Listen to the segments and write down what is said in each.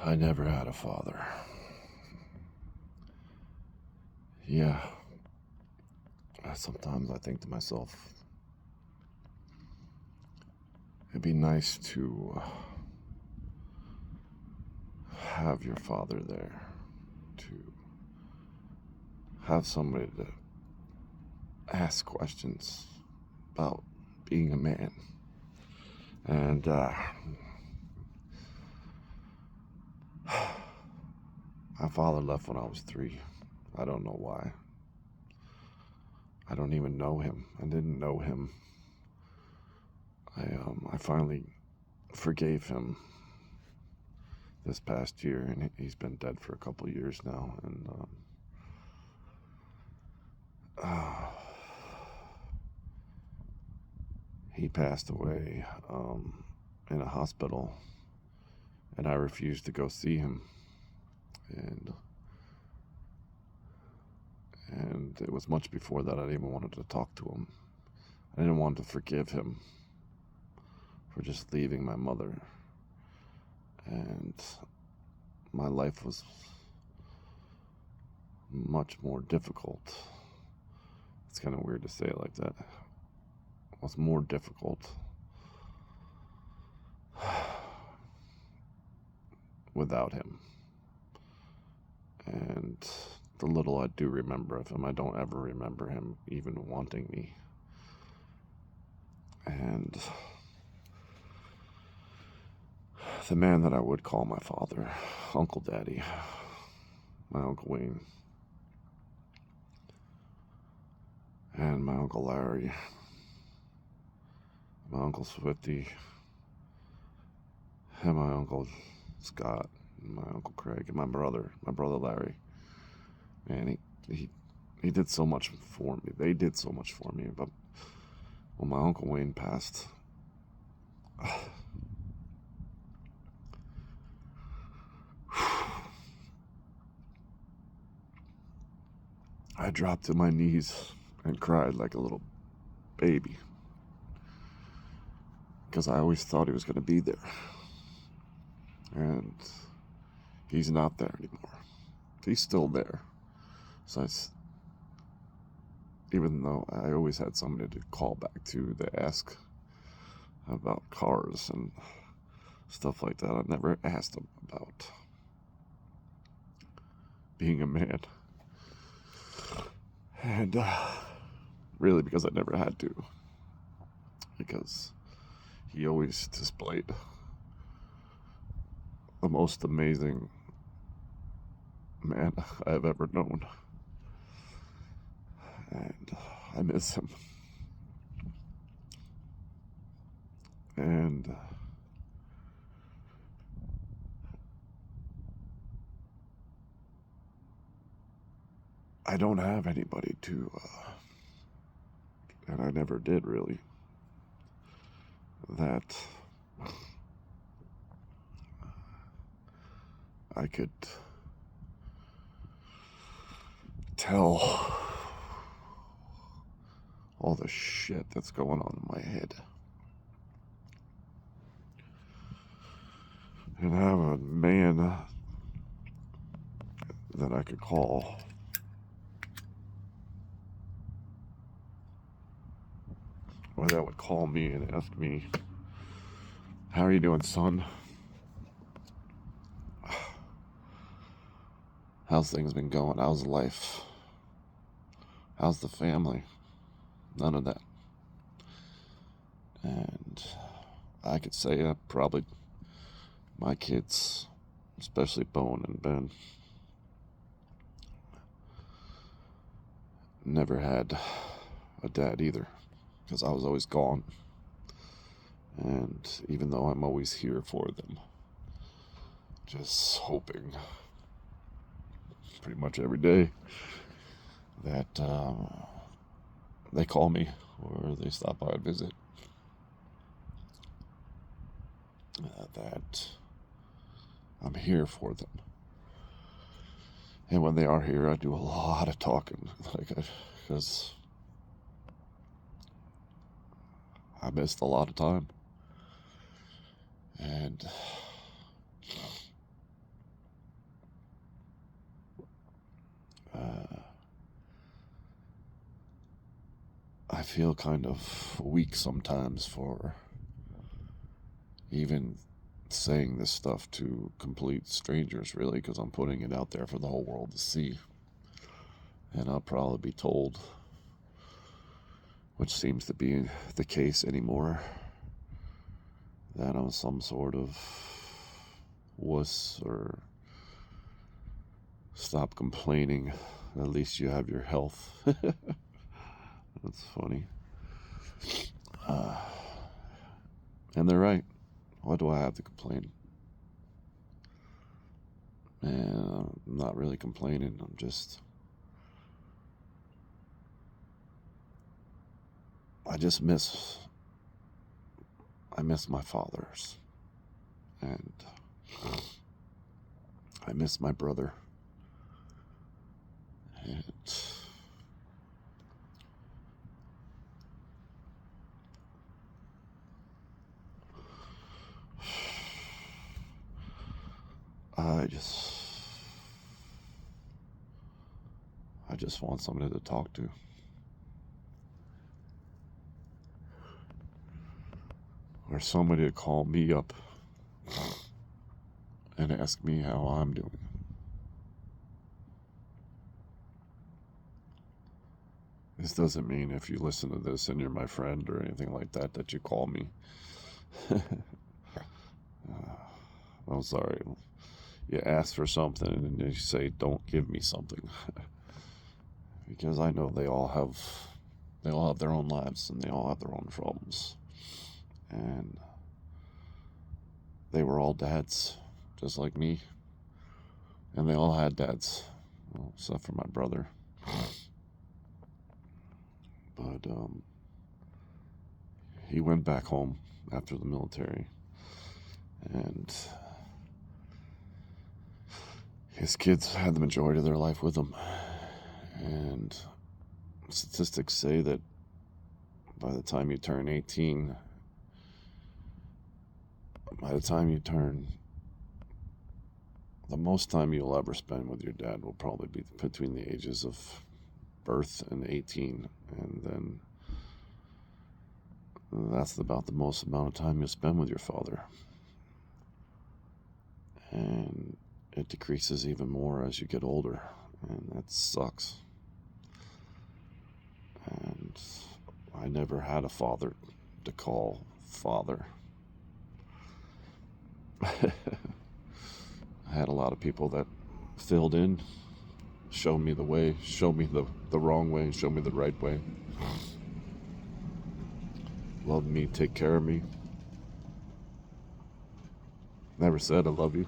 I never had a father. Yeah, sometimes I think to myself, it'd be nice to have your father there, to have somebody to ask questions about being a man. And my father left when I was 3. I don't know why. I don't even know him. I didn't know him. I finally forgave him this past year, and he's been dead for a couple of years now. And he passed away in a hospital, and I refused to go see him. And it was much before that I even wanted to talk to him. I didn't want to forgive him for just leaving my mother. And my life was much more difficult. It's kind of weird to say it like that. It was more difficult without him. And the little I do remember of him, I don't ever remember him even wanting me. And the man that I would call my father, Uncle Daddy, my Uncle Wayne, and my Uncle Larry, my Uncle Swifty, and my Uncle Scott, and my Uncle Craig, and my brother Larry. Man, he did so much for me. They did so much for me. But when my Uncle Wayne passed, I dropped to my knees and cried like a little baby. Because I always thought he was going to be there. And he's not there anymore. He's still there. So even though I always had somebody to call back to ask about cars and stuff like that, I never asked him about being a man. And really, because I never had to. Because he always displayed the most amazing man I've ever known. And I miss him. And I don't have anybody to, and I never did really, that I could tell all the shit that's going on in my head. And have a man that I could call. Or that would call me and ask me, "How are you doing, son? How's things been going? How's life? How's the family?" None of that. And I could say probably my kids, especially Bowen and Ben, never had a dad either, because I was always gone. And even though I'm always here for them, just hoping pretty much every day that they call me or they stop by and visit, that I'm here for them. And when they are here, I do a lot of talking, because I missed a lot of time. And feel kind of weak sometimes for even saying this stuff to complete strangers, really, because I'm putting it out there for the whole world to see. And I'll probably be told, which seems to be the case anymore, that I'm some sort of wuss or stop complaining. At least you have your health. That's funny. And they're right. Why do I have to complain? Man, I'm not really complaining. I miss my fathers. And I miss my brother. And I just want somebody to talk to. Or somebody to call me up and ask me how I'm doing. This doesn't mean if you listen to this and you're my friend or anything like that, that you call me. I'm sorry. You ask for something and you say, don't give me something. Because I know they all have their own lives and they all have their own problems. And they were all dads, just like me. And they all had dads, well, except for my brother. But he went back home after the military. And his kids had the majority of their life with him. And statistics say that by the time you turn 18, the most time you'll ever spend with your dad will probably be between the ages of birth and 18. And then that's about the most amount of time you'll spend with your father. And it decreases even more as you get older. And that sucks. And I never had a father to call father. I had a lot of people that filled in, showed me the way, showed me the wrong way, showed me the right way. Loved me, take care of me. Never said I love you.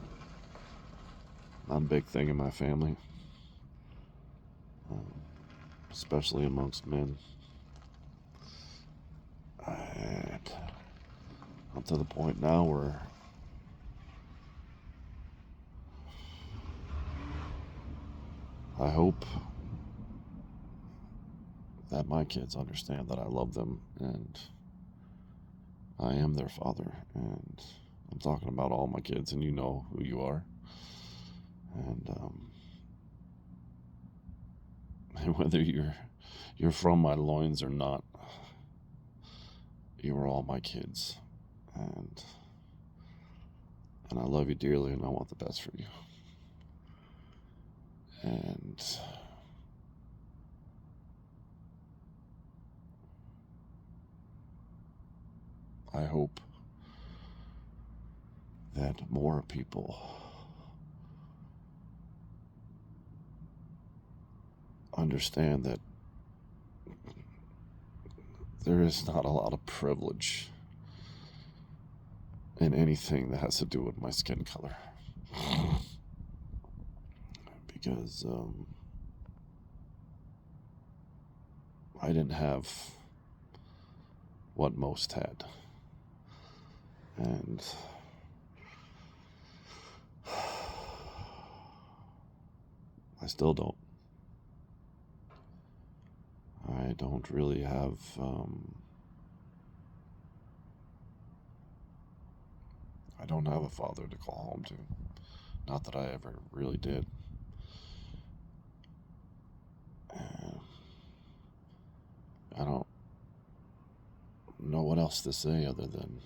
Not a big thing in my family. Especially amongst men. And I'm to the point now where I hope that my kids understand that I love them and I am their father. And I'm talking about all my kids, and you know who you are. And whether you're from my loins or not, you are all my kids. And I love you dearly, and I want the best for you. And I hope that more people understand that there is not a lot of privilege in anything that has to do with my skin color. Because I didn't have what most had. And I still don't. I don't really have I don't have a father to call home to. Not that I ever really did. I don't know what else to say other than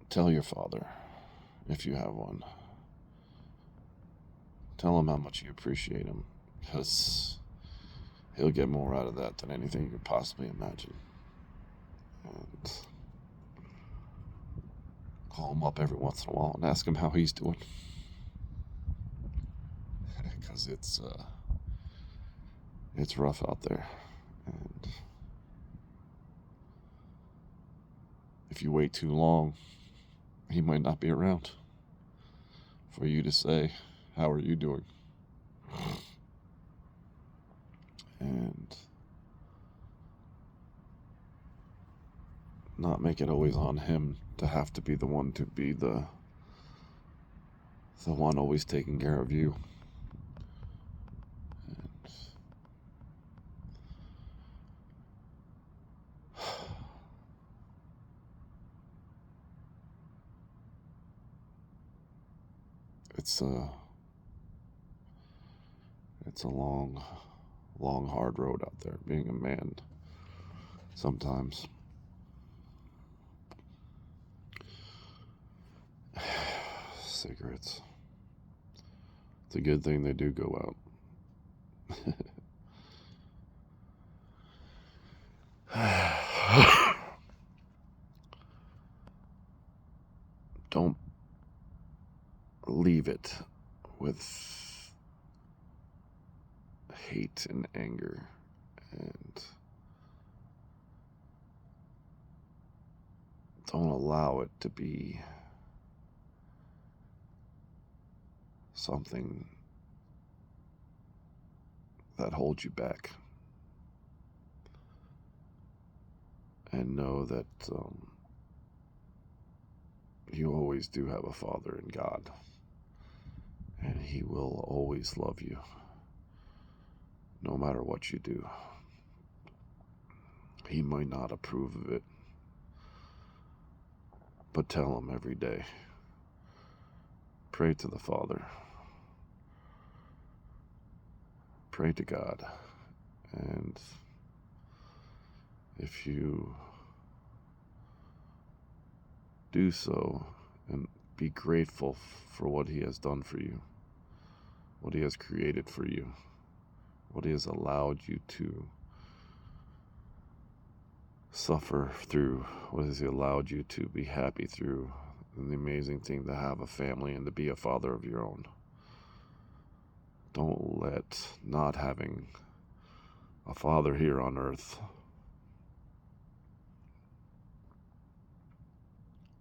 tell your father, if you have one. Tell him how much you appreciate him, because he'll get more out of that than anything you could possibly imagine. And call him up every once in a while and ask him how he's doing. Because it's rough out there. And if you wait too long, he might not be around for you to say, how are you doing? And not make it always on him to have to be the one to be the one always taking care of you. And it's a long, long, hard road out there, being a man sometimes. Cigarettes. It's a good thing they do go out. Don't leave it with hate and anger, and don't allow it to be something that holds you back. And know that you always do have a Father in God, and He will always love you, no matter what you do. He might not approve of it, but tell Him every day. Pray to the Father. Pray to God. And if you do so, and be grateful for what He has done for you, what He has created for you, what He has allowed you to suffer through, what has He allowed you to be happy through, and the amazing thing to have a family and to be a father of your own. Don't let not having a father here on earth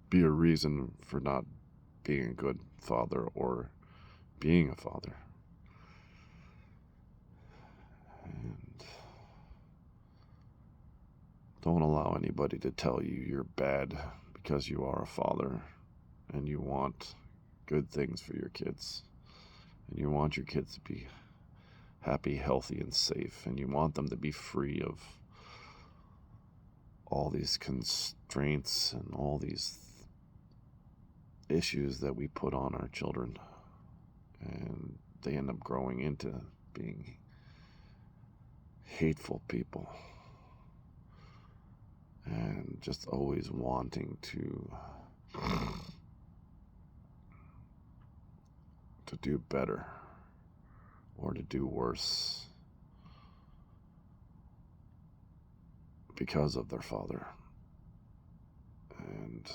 be a reason for not being a good father or being a father. And don't allow anybody to tell you you're bad because you are a father and you want good things for your kids. And you want your kids to be happy, healthy, and safe. And you want them to be free of all these constraints and all these issues that we put on our children. And they end up growing into being hateful people. And just always wanting to do better or to do worse because of their father. And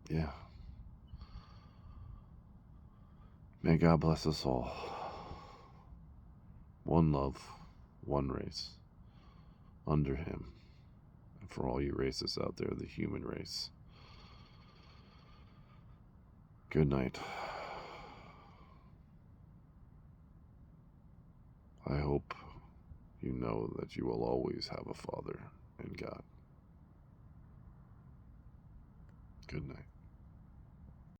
yeah, may God bless us all. One love, one race, under Him. And for all you races out there, the human race, good night. I hope you know that you will always have a Father in God. Good night.